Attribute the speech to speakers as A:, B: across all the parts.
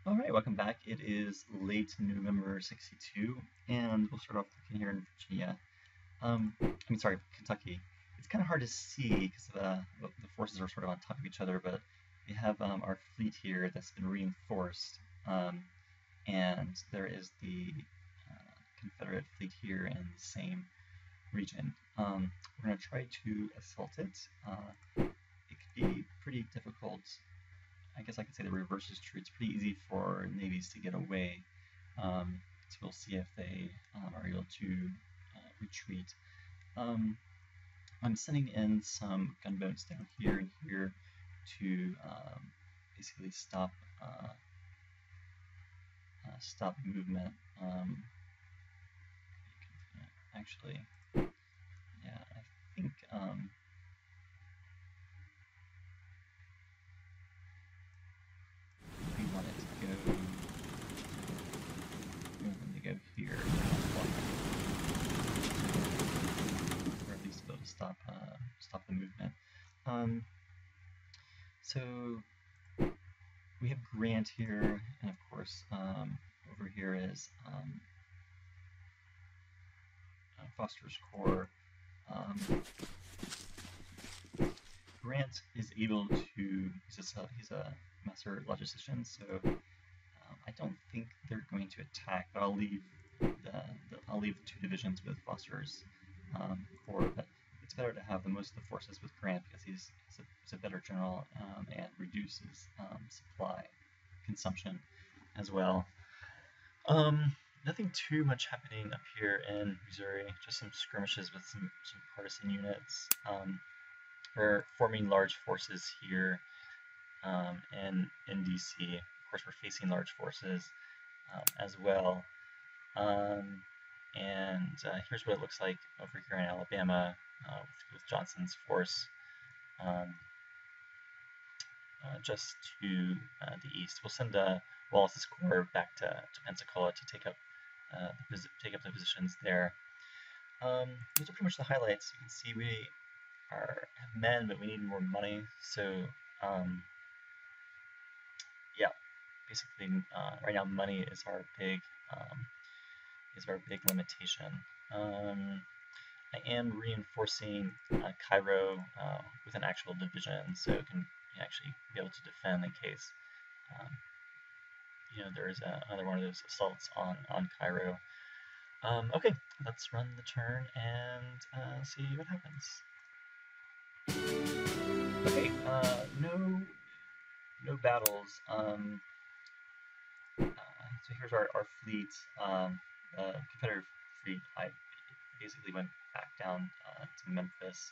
A: All right, welcome back. It is late November 62, and we'll start off looking here in Virginia. Sorry, Kentucky. It's kind of hard to see because the forces are sort of on top of each other, but we have our fleet here that's been reinforced, and there is the Confederate fleet here in the same region. We're going to try to assault it. It could be pretty difficult. I guess I could say the reverse is true. It's pretty easy for navies to get away. So we'll see if they are able to retreat. I'm sending in some gunboats down here and here to basically stop movement. Actually, yeah, I think we want it to go. We want them to go here, or at least be able to stop the movement. So we have Grant here, and of course over here is Foster's Corps. Grant is able to. He's a master logistician, so I don't think they're going to attack. But I'll leave the two divisions with Foster's Corps. But it's better to have the most of the forces with Grant because he's a better general and reduces supply consumption as well. Nothing too much happening up here in Missouri, just some skirmishes with some partisan units. We're forming large forces here in DC. Of course, we're facing large forces as well. Here's what it looks like over here in Alabama with Johnson's force just to the east. We'll send Wallace's Corps back to Pensacola to take up the positions there. Those are pretty much the highlights. You can see we have men, but we need more money. So yeah, basically right now money is our big limitation. I am reinforcing Cairo with an actual division, so it can actually be able to defend in case there is another one of those assaults on Cairo. Okay, let's run the turn and see what happens. Okay, no battles. So here's our fleet. The Confederate fleet basically went back down to Memphis.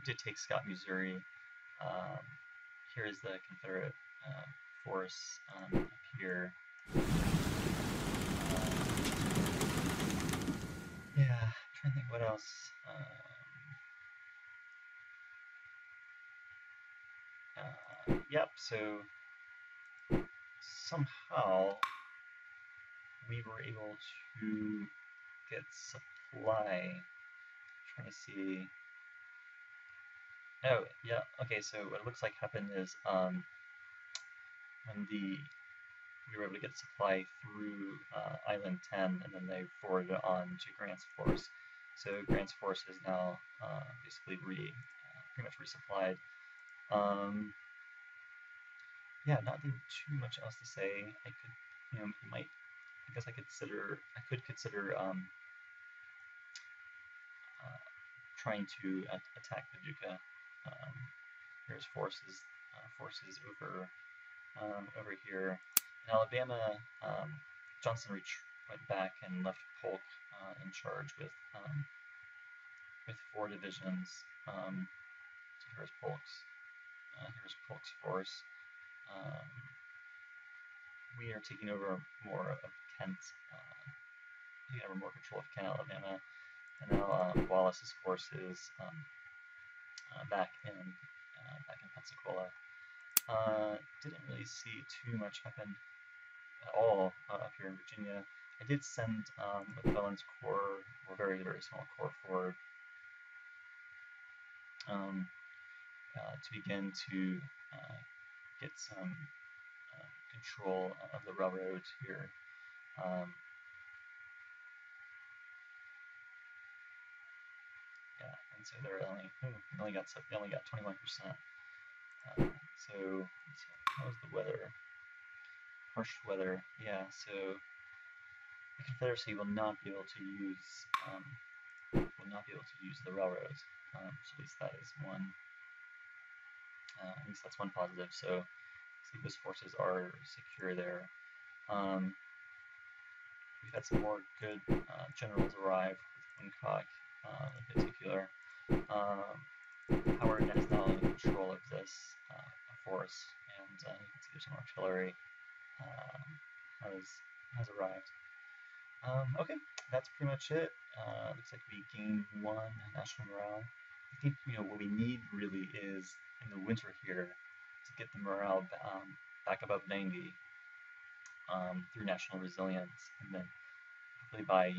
A: Did take Scott, Missouri. Here is the Confederate force up here. Yeah, I'm trying to think what else. Yep, so somehow we were able to get supply. I'm trying to see. Oh, yeah, okay, so what it looks like happened is when we were able to get supply through Island 10, and then they forwarded it on to Grant's force. So Grant's force is now basically pretty much resupplied. Yeah, nothing too much else to say. I could, I guess I could consider trying to attack Paducah. Here's forces over here. In Alabama, Johnson went back and left Polk in charge with 4 divisions. So here's Polk's force. We are taking over more of Kent, taking over more control of Kent, Alabama, and now Wallace's force is back in Pensacola. Didn't really see too much happen at all up here in Virginia. I did send McClellan's Corps, or very, very small corps, forward to begin to get some control of the railroad here. Yeah, and so they only got 21%. So let's see, how was the weather? Harsh weather. Yeah, so the Confederacy will not be able to use the railroads. So at least that is one. At least that's one positive. So those forces are secure there. We've had some more good generals arrive, with Hancock in particular. Howard is now in control of this force, and you can see there's some artillery has arrived. Okay, that's pretty much it. Looks like we gained 1 national morale. I think what we need really is in the winter here to get the morale back above 90 through national resilience, and then hopefully by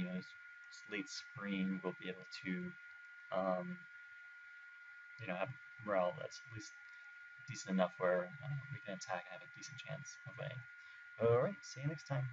A: late spring we'll be able to have morale that's at least decent enough where we can attack and have a decent chance of winning. All right, see you next time.